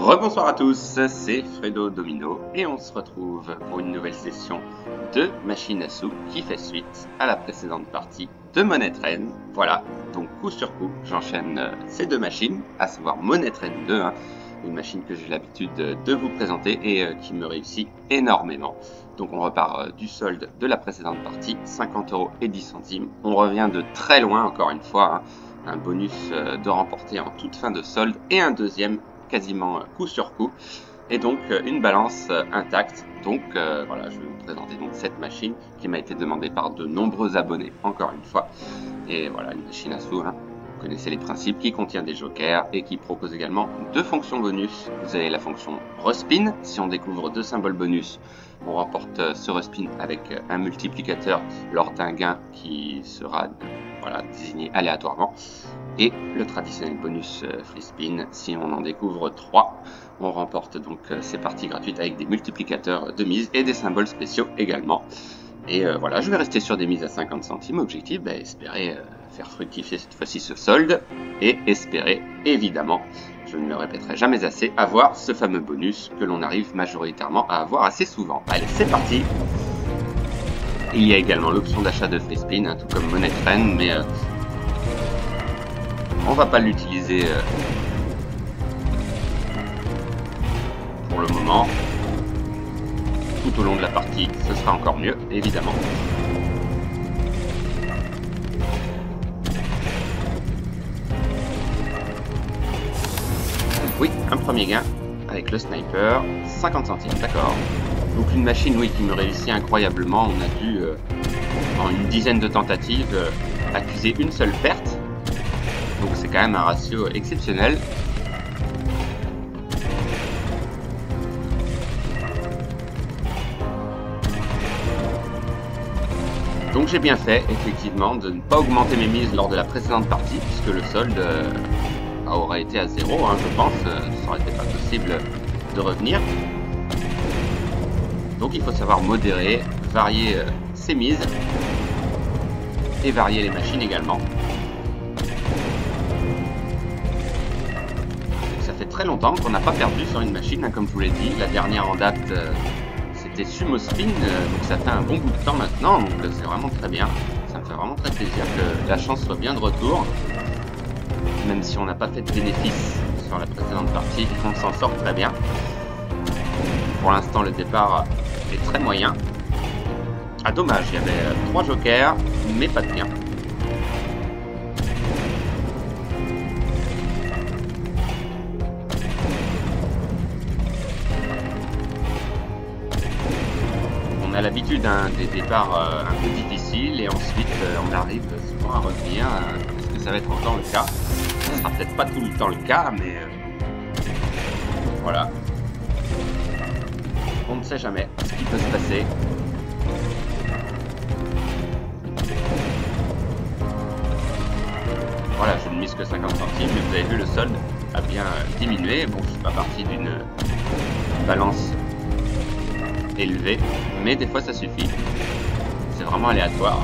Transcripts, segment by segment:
Rebonsoir à tous, c'est Fredo Domino et on se retrouve pour une nouvelle session de Machine à sous qui fait suite à la précédente partie de Money Train. Voilà, donc coup sur coup, j'enchaîne ces deux machines, à savoir Money Train 2, une machine que j'ai l'habitude de vous présenter et qui me réussit énormément. Donc on repart du solde de la précédente partie, 50 € et 10 centimes. On revient de très loin encore une fois, un bonus de remporter en toute fin de solde et un deuxième quasiment coup sur coup, et donc une balance intacte. Donc voilà, je vais vous présenter donc cette machine qui m'a été demandée par de nombreux abonnés, encore une fois. Et voilà, une machine à sous, vous connaissez les principes, qui contient des jokers et qui propose également deux fonctions bonus. Vous avez la fonction respin, si on découvre deux symboles bonus, on remporte ce respin avec un multiplicateur lors d'un gain qui sera désigné aléatoirement. Et le traditionnel bonus free spin, si on en découvre 3, on remporte donc ces parties gratuites avec des multiplicateurs de mise et des symboles spéciaux également. Et voilà, je vais rester sur des mises à 50 centimes. Objectif, espérer faire fructifier cette fois-ci ce solde et espérer, évidemment, je ne le répéterai jamais assez, avoir ce fameux bonus que l'on arrive majoritairement à avoir assez souvent. Allez, c'est parti! Il y a également l'option d'achat de free spin, tout comme Money Train, mais on va pas l'utiliser pour le moment. Tout au long de la partie, ce sera encore mieux, évidemment. Oui, un premier gain avec le sniper, 50 centimes, d'accord. Donc une machine, oui, qui me réussit incroyablement. On a dû, en une dizaine de tentatives, accuser une seule perte. Donc c'est quand même un ratio exceptionnel. Donc j'ai bien fait, effectivement, de ne pas augmenter mes mises lors de la précédente partie, puisque le solde aurait été à 0, je pense. Ça aurait été pas possible de revenir. Donc il faut savoir modérer, varier ses mises, et varier les machines également. Ça fait très longtemps qu'on n'a pas perdu sur une machine, comme je vous l'ai dit. La dernière en date, c'était Sumo Spin, donc ça fait un bon bout de temps maintenant, donc c'est vraiment très bien. Ça me fait vraiment très plaisir que la chance soit bien de retour. Même si on n'a pas fait de bénéfice sur la précédente partie, on s'en sort très bien. Pour l'instant, le départ est très moyen. Ah, dommage, il y avait 3 jokers, mais pas de gain. On a l'habitude des départs un peu difficiles et ensuite on arrive souvent à revenir. Est-ce que ça va être encore le cas? Ce sera peut-être pas tout le temps le cas, mais voilà. On ne sait jamais ce qui peut se passer. Voilà, je ne mise que 50 centimes, mais vous avez vu, le solde a bien diminué. Bon, je suis pas parti d'une balance élevée, mais des fois ça suffit. C'est vraiment aléatoire.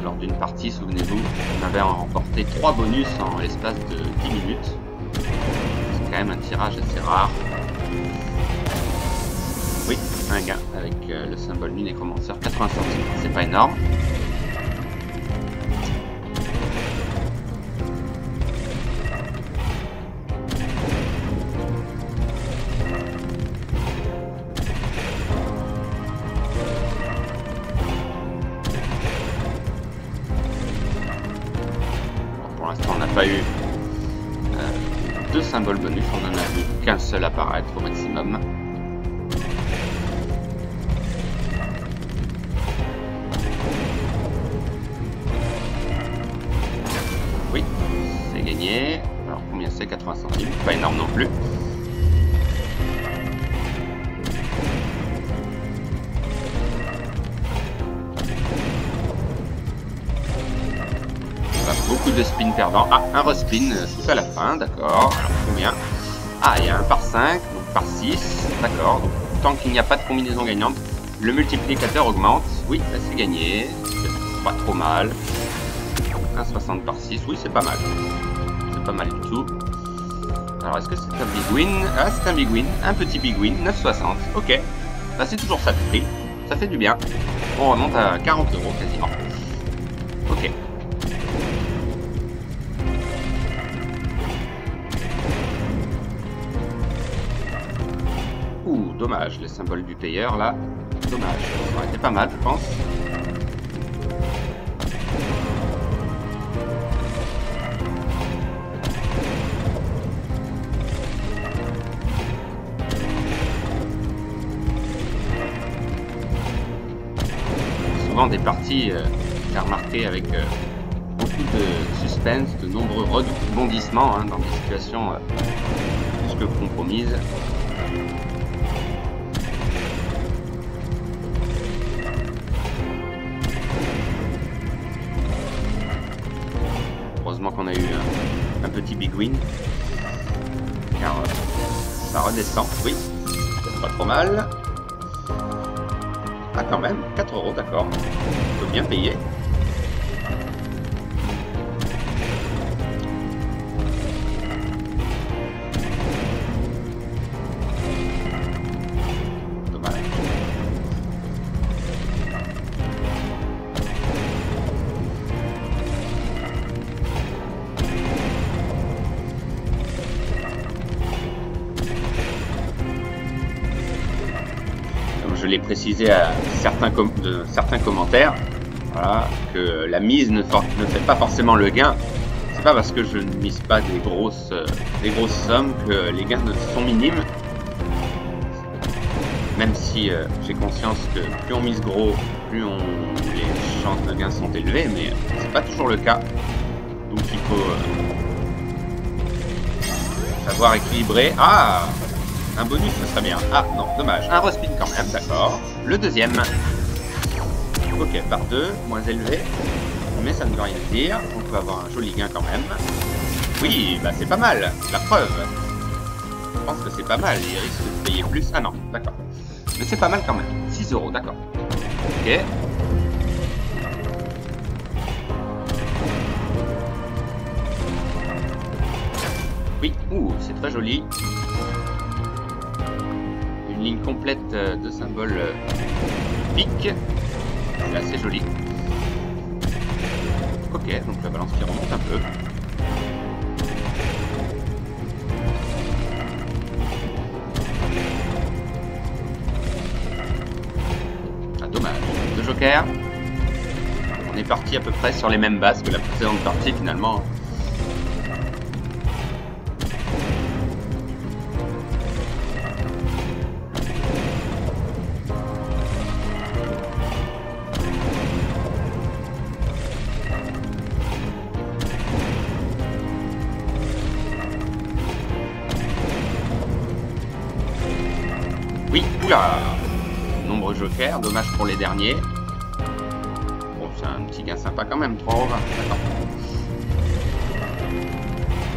Lors d'une partie, souvenez-vous, on avait remporté 3 bonus en l'espace de 10 minutes. C'est quand même un tirage assez rare. Oui, un gain avec le symbole du nécromancer, 80 centimes, c'est pas énorme. Pour l'instant, on n'a pas eu deux symboles bonus, on en a vu qu'un seul apparaître au maximum. Oui, c'est gagné. Alors combien c'est? 80 centimes, pas énorme non plus. Beaucoup de spins perdants. Ah, un respin tout à la fin, d'accord. Alors combien? Ah, il y a un par 5, donc par 6, d'accord. Donc tant qu'il n'y a pas de combinaison gagnante, le multiplicateur augmente. Oui, là c'est gagné, c'est pas trop mal. 1,60 par 6, oui c'est pas mal. C'est pas mal du tout. Alors, est-ce que c'est un big win? Ah, c'est un big win. Un petit big win. 9,60. Ok. Bah, c'est toujours ça de prix. Ça fait du bien. On remonte à 40 € quasiment. Ok. Ouh, dommage. Les symboles du payeur, là. Dommage. Ça aurait été pas mal, je pense. Souvent des parties, j'ai remarqué, avec beaucoup de suspense, de nombreux rebondissements hein, dans des situations plus que compromises. Heureusement qu'on a eu un petit big win, car ça redescend, oui, c'est pas trop mal. Ah quand même, 4 €, d'accord. On peut bien payer. Dommage. Je l'ai précisé à certains commentaires, voilà, que la mise ne fait pas forcément le gain. C'est pas parce que je ne mise pas des grosses sommes que les gains sont minimes. Même si j'ai conscience que plus on mise gros, plus les chances de gain sont élevées, mais c'est pas toujours le cas. Donc il faut savoir équilibrer. Ah! Un bonus, ce serait bien. Ah, non, dommage. Un respin quand même, d'accord. Le deuxième. Ok, par 2, moins élevé. Mais ça ne veut rien dire. On peut avoir un joli gain quand même. Oui, bah c'est pas mal. La preuve. Je pense que c'est pas mal. Il risque de payer plus. Ah non, d'accord. Mais c'est pas mal quand même. 6 €, d'accord. Ok. Oui, ouh, c'est très joli. Ligne complète de symboles pique, c'est assez joli. Ok, donc la balance qui remonte un peu. Ah dommage, 2 jokers. On est parti à peu près sur les mêmes bases que la précédente partie finalement. Oui, oula! Nombreux jokers, dommage pour les derniers. Bon, c'est un petit gain sympa quand même, 3 €. D'accord.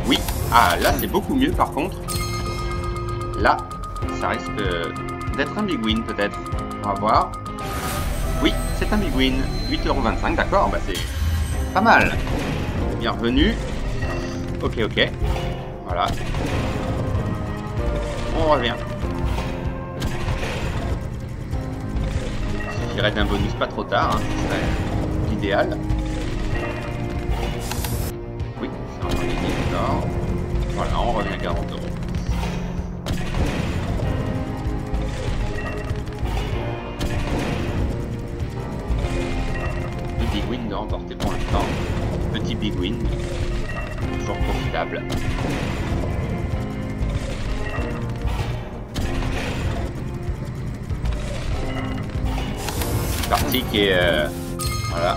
Oui, ah là c'est beaucoup mieux par contre. Là, ça risque d'être un big win peut-être. On va voir. Oui, c'est un big win. 8,25 €, d'accord, bah c'est pas mal. Bienvenue. Ok, ok. Voilà. On revient. Il suffirait d'un bonus pas trop tard, hein, ce serait l'idéal. Oui, c'est encore gagné, d'accord. Voilà, on revient à 40 €. Le big win de remporter pour l'instant. Petit big win, toujours profitable. Partie qui est voilà,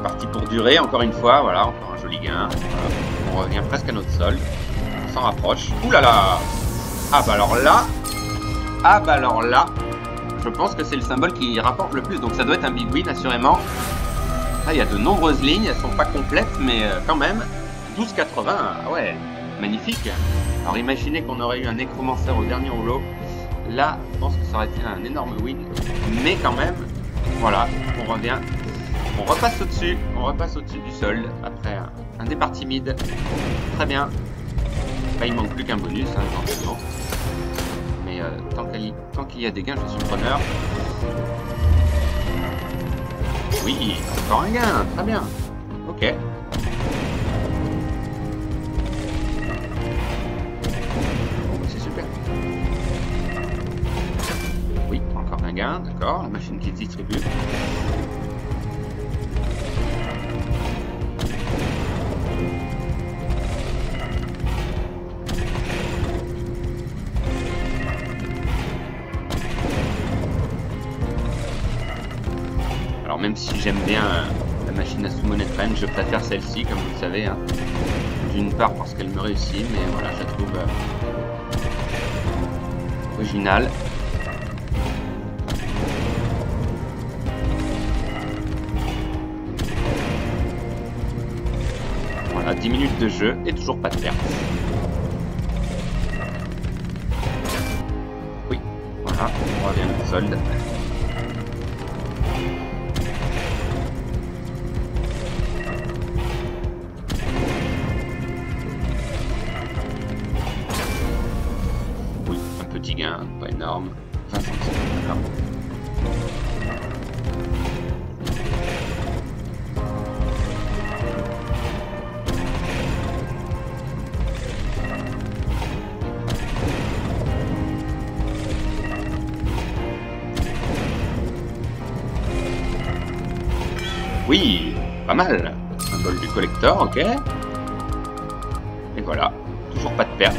partie pour durer encore une fois, voilà, encore un joli gain. Voilà. On revient presque à notre solde, on s'en rapproche. Ouh là là! Ah bah alors là, je pense que c'est le symbole qui rapporte le plus, donc ça doit être un big win assurément. Ah, il y a de nombreuses lignes, elles sont pas complètes, mais quand même 12,80, ah ouais, magnifique. Alors imaginez qu'on aurait eu un nécromancer au dernier rouleau. Là, je pense que ça aurait été un énorme win, mais quand même, voilà, on revient, on repasse au-dessus du solde après un départ timide. Très bien. Là, il manque plus qu'un bonus, hein, éventuellement. Mais tant qu'il y a des gains, je suis preneur. Oui, encore un gain, très bien. Ok. Bon, c'est super. Oui, encore un gain, d'accord. La machine qui se distribue. Alors même si j'aime bien la machine à sous Money Train, je préfère celle-ci, comme vous le savez. Hein. D'une part parce qu'elle me réussit, mais voilà, je la trouve originale. Voilà, 10 minutes de jeu et toujours pas de perte. Oui, voilà, on revient au solde. Petit gain, pas énorme, 20 centimes, d'accord. Oui, pas mal. Symbole du collector, ok. Et voilà, toujours pas de perte.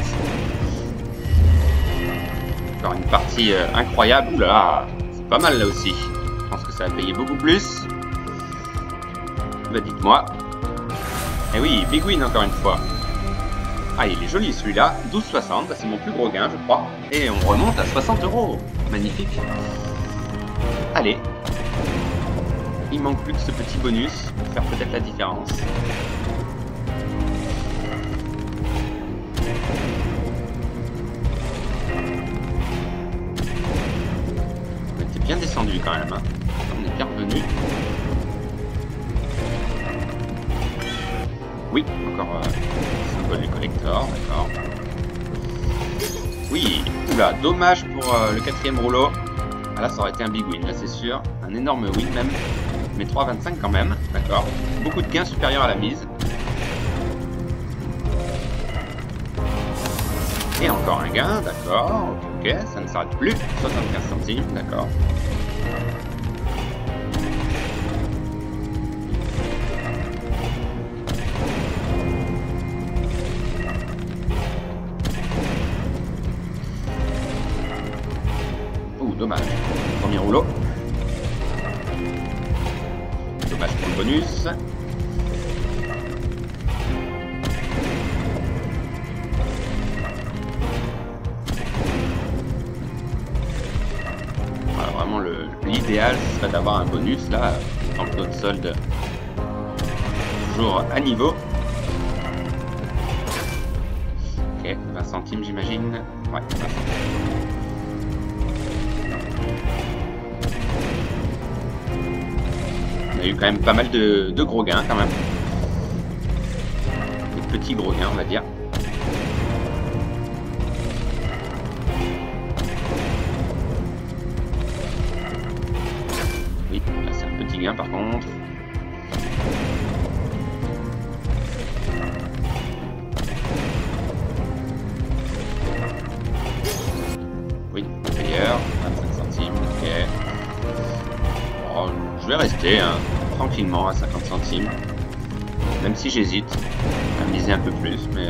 Encore une partie incroyable. Ouh là là, c'est pas mal là aussi. Je pense que ça va payer beaucoup plus. Bah dites-moi. Et oui, Big Win encore une fois. Ah, il est joli celui-là. 12,60, bah, c'est mon plus gros gain je crois. Et on remonte à 60 €. Magnifique. Allez. Il manque plus que ce petit bonus pour faire peut-être la différence. Bien descendu quand même, hein. On est bien revenu. Oui, encore symbole du collector, d'accord. Oui, oula, dommage pour le 4e rouleau. Ah, là, ça aurait été un big win, là c'est sûr. Un énorme win même. Mais 3,25 quand même, d'accord. Beaucoup de gains supérieurs à la mise. Et encore un gain, d'accord. Ok, ça ne s'arrête plus. 75 centimes, d'accord. Ouh, dommage. Premier rouleau. Dommage pour le bonus. Voilà, vraiment l'idéal serait d'avoir un bonus là, en taux de solde toujours à niveau. Ok, 20 centimes j'imagine. Ouais, 20 centimes. On a eu quand même pas mal de gros gains quand même. Des petits gros gains on va dire. Oui, là c'est un petit gain par contre. Oui, meilleur, 25 centimes, ok. Oh, je vais rester hein, tranquillement à 50 centimes. Même si j'hésite à miser un peu plus, mais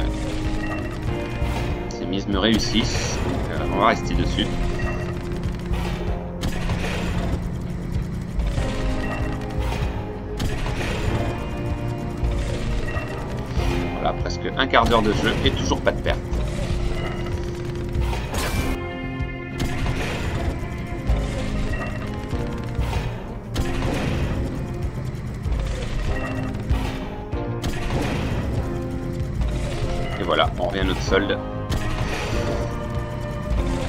ces mises me réussissent, donc on va rester dessus. Voilà, presque un quart d'heure de jeu et toujours pas de perte. Et voilà, on revient à notre solde. Donc,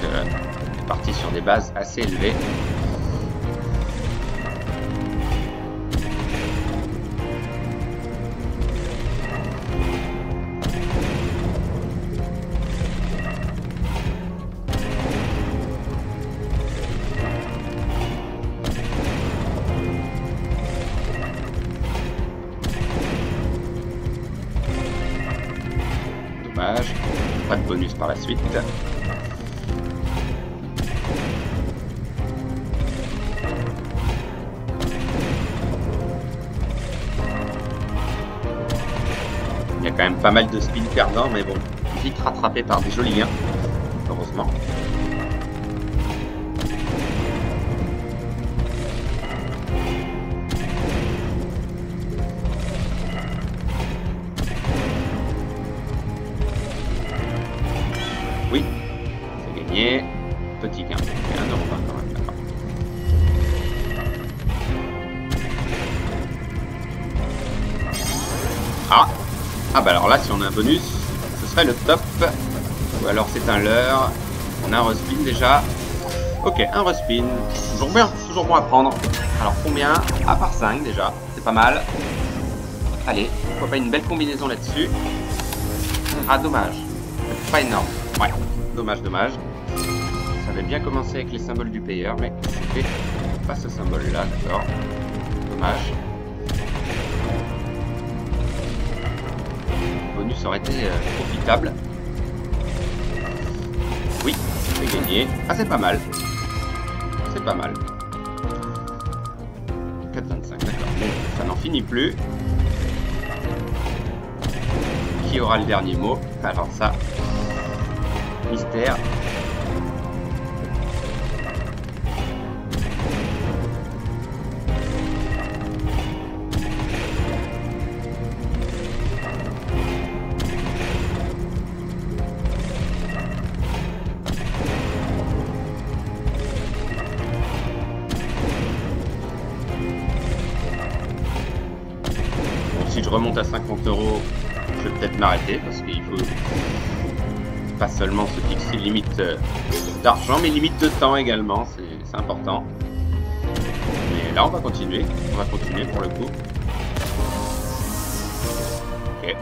on est parti sur des bases assez élevées. dommage. Pas de bonus par la suite. Il y a quand même pas mal de spins perdants, mais bon, vite rattrapé par des jolis gains, heureusement. Oui, c'est gagné. Petit gain, 1,20 € quand même, d'accord. Ah bah alors là, si on a un bonus, ce serait le top. Ou alors c'est un leurre. On a un respin déjà. Ok, un respin. Toujours bien, toujours bon à prendre. Alors combien? À part 5 déjà, c'est pas mal. Allez, pourquoi pas une belle combinaison là-dessus. Ah dommage, pas énorme. Ouais, dommage, dommage. Ça avait bien commencé avec les symboles du payeur, mais c'était pas ce symbole-là, d'accord. Dommage. Bonus aurait été profitable. Oui, c'est gagné. Ah, c'est pas mal. C'est pas mal. 4,25, d'accord. Bon, ça n'en finit plus. Qui aura le dernier mot? Alors ça, mystère. Si je remonte à 50 €, je vais peut-être m'arrêter parce qu'il faut pas seulement se fixer une limite d'argent, mais limite de temps également, c'est important. Mais là, on va continuer pour le coup. Ok.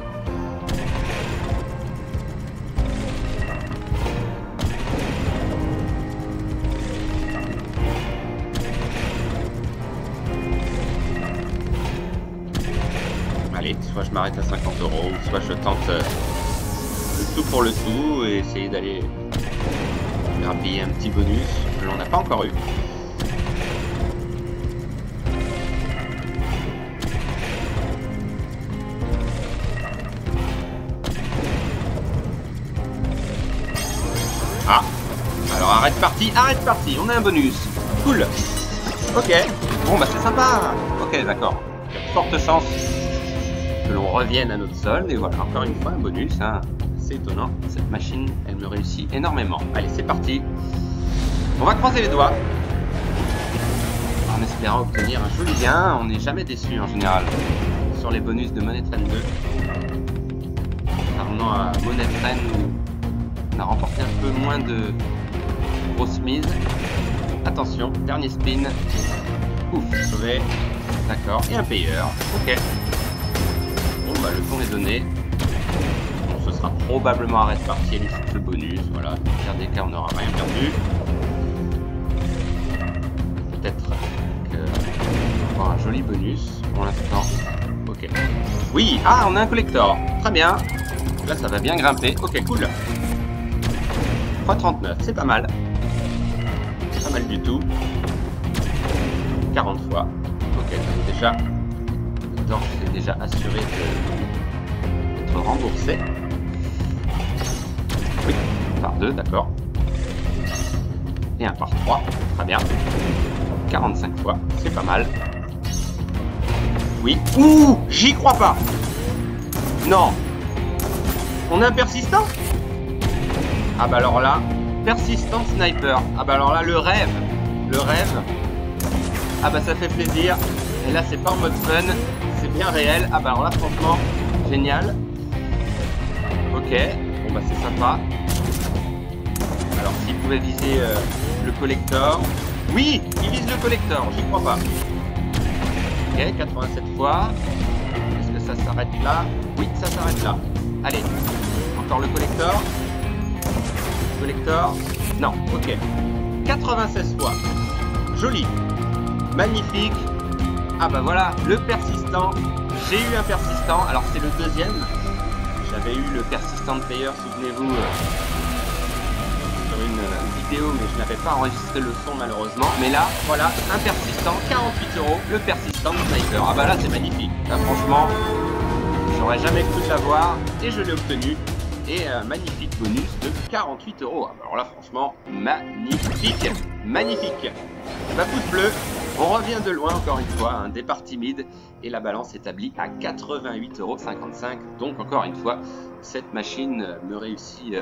Allez, soit je m'arrête à 50 €, soit je tente le tout pour le tout et essayer d'aller grappiller un petit bonus que l'on n'a pas encore eu. Ah, alors arrête parti, on a un bonus. Cool. Ok, bon bah c'est sympa. Ok, d'accord. Il y a de fortes chances que l'on revienne à notre solde et voilà, encore une fois un bonus, hein. C'est étonnant, cette machine elle me réussit énormément. Allez, c'est parti, on va croiser les doigts en espérant obtenir un joli gain. On n'est jamais déçu en général sur les bonus de Money Train 2, contrairement à Money Train où on a remporté un peu moins de grosses mises. Attention, dernier spin, ouf, sauvé, d'accord, et un payeur, ok. Bah, le ton est donné. Bon, ce sera probablement arrêt de partie et le bonus. Voilà, dans le pire des cas, on n'aura rien perdu. Peut-être qu'on va avoir un joli bonus pour l'instant. Ok. Oui, ah, on a un collector. Très bien. Là, ça va bien grimper. Ok, cool. 3,39, c'est pas mal. Pas mal du tout. 40 fois. Ok, ça déjà. Je suis déjà assuré d'être remboursé. Oui, par 2, d'accord. Et un par 3, très bien. 45 fois, c'est pas mal. Oui. Ouh, j'y crois pas. Non. On a un persistant? Ah bah alors là, persistant sniper. Ah bah alors là, le rêve. Le rêve. Ah bah ça fait plaisir. Et là, c'est pas en mode fun. C'est bien réel. Ah bah alors là franchement génial. Ok, bon bah c'est sympa. Alors s'il pouvait viser le collector. Oui, il vise le collector, j'y crois pas. Ok, 87 fois. Est-ce que ça s'arrête là? Oui, ça s'arrête là. Allez, encore le collector. Collector. Non, ok. 96 fois. Joli. Magnifique. Ah bah voilà, le persistant. J'ai eu un persistant. Alors c'est le deuxième. avait eu le persistant player, souvenez-vous, sur une vidéo, mais je n'avais pas enregistré le son malheureusement. Mais là, voilà, un persistant, 48 €, le persistant sniper. Ah bah là, c'est magnifique. Là, franchement, j'aurais jamais cru l'avoir et je l'ai obtenu. Et un magnifique bonus de 48 €. Alors là, franchement, magnifique, magnifique. Bah, pouce bleu, on revient de loin encore une fois, un départ timide et la balance établie à 88,55 €. Donc encore une fois, cette machine me réussit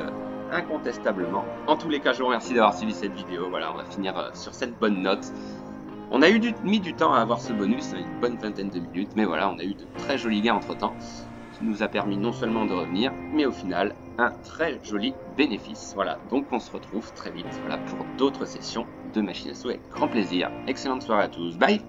incontestablement. En tous les cas, je vous remercie d'avoir suivi cette vidéo. Voilà, on va finir sur cette bonne note. On a mis du temps à avoir ce bonus, une bonne vingtaine de minutes, mais voilà, on a eu de très jolis gains entre temps, qui nous a permis non seulement de revenir, mais au final, un très joli bénéfice. Voilà, donc on se retrouve très vite, voilà, pour d'autres sessions de Machine à Sous avec grand plaisir. Excellente soirée à tous, bye!